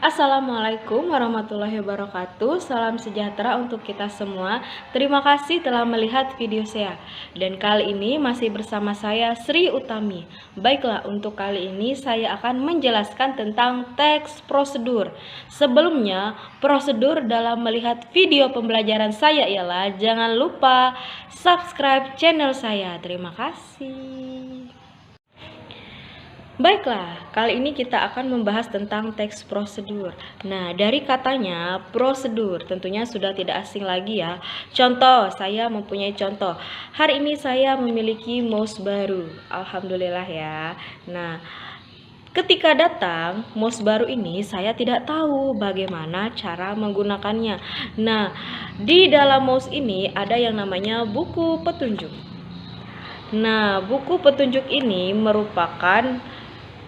Assalamualaikum warahmatullahi wabarakatuh. Salam sejahtera untuk kita semua. Terima kasih telah melihat video saya. Dan kali ini masih bersama saya Sri Utami. Baiklah, untuk kali ini saya akan menjelaskan tentang teks prosedur. Sebelumnya, prosedur dalam melihat video pembelajaran saya ialah jangan lupa subscribe channel saya. Terima kasih. Baiklah, kali ini kita akan membahas tentang teks prosedur. Nah, dari katanya prosedur tentunya sudah tidak asing lagi ya. Contoh, saya mempunyai contoh. Hari ini saya memiliki mouse baru. Alhamdulillah ya. Nah, ketika datang mouse baru ini saya tidak tahu bagaimana cara menggunakannya. Nah, di dalam mouse ini ada yang namanya buku petunjuk. Nah, buku petunjuk ini merupakan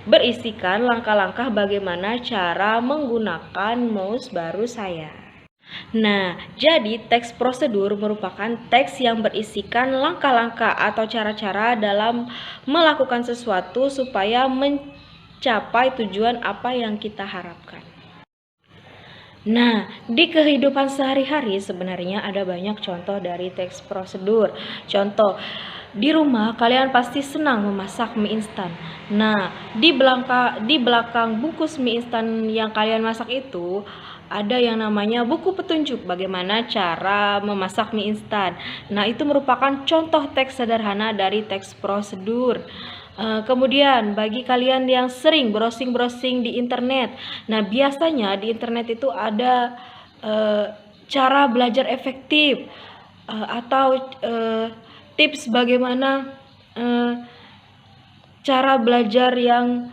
berisikan langkah-langkah bagaimana cara menggunakan mouse baru saya. Nah, jadi teks prosedur merupakan teks yang berisikan langkah-langkah atau cara-cara dalam melakukan sesuatu supaya mencapai tujuan apa yang kita harapkan. Nah, di kehidupan sehari-hari sebenarnya ada banyak contoh dari teks prosedur. Contoh, di rumah kalian pasti senang memasak mie instan. Nah, di belakang bungkus mie instan yang kalian masak itu ada yang namanya buku petunjuk bagaimana cara memasak mie instan. Nah, itu merupakan contoh teks sederhana dari teks prosedur. Kemudian bagi kalian yang sering browsing-browsing di internet, nah biasanya di internet itu ada cara belajar efektif atau tips bagaimana cara belajar yang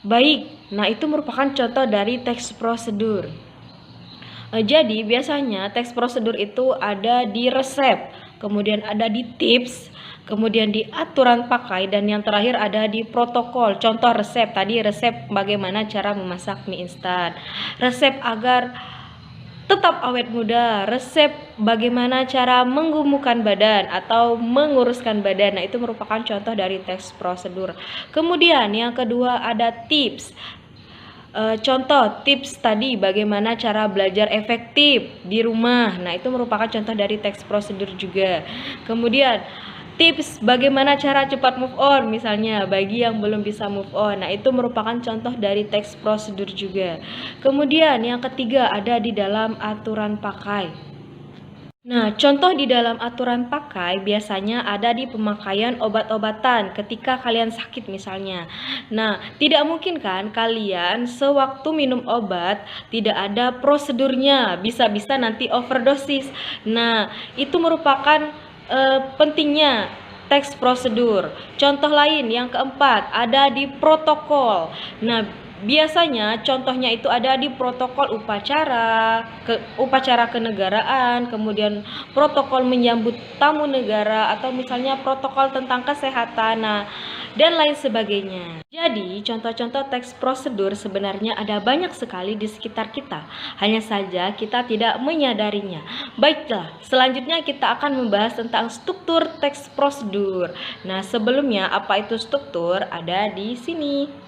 baik. Nah, itu merupakan contoh dari teks prosedur. Jadi biasanya teks prosedur itu ada di resep, kemudian ada di tips, kemudian di aturan pakai, dan yang terakhir ada di protokol. Contoh resep tadi, resep bagaimana cara memasak mie instan, resep agar tetap awet muda, resep bagaimana cara menggemukkan badan atau menguruskan badan. Nah, itu merupakan contoh dari teks prosedur. Kemudian yang kedua ada tips. Contoh tips tadi bagaimana cara belajar efektif di rumah. Nah, itu merupakan contoh dari teks prosedur juga. Kemudian tips bagaimana cara cepat move on, misalnya bagi yang belum bisa move on. Nah, itu merupakan contoh dari teks prosedur juga. Kemudian yang ketiga ada di dalam aturan pakai. Nah, contoh di dalam aturan pakai biasanya ada di pemakaian obat-obatan ketika kalian sakit misalnya. Nah, tidak mungkin kan kalian sewaktu minum obat tidak ada prosedurnya, bisa-bisa nanti overdosis. Nah, itu merupakan pentingnya teks prosedur. Contoh lain yang keempat ada di protokol. Nah, biasanya contohnya itu ada di protokol upacara kenegaraan, kemudian protokol menyambut tamu negara, atau misalnya protokol tentang kesehatan, nah, dan lain sebagainya. Jadi, contoh-contoh teks prosedur sebenarnya ada banyak sekali di sekitar kita. Hanya saja kita tidak menyadarinya. Baiklah, selanjutnya kita akan membahas tentang struktur teks prosedur. Nah, sebelumnya apa itu struktur? Ada di sini.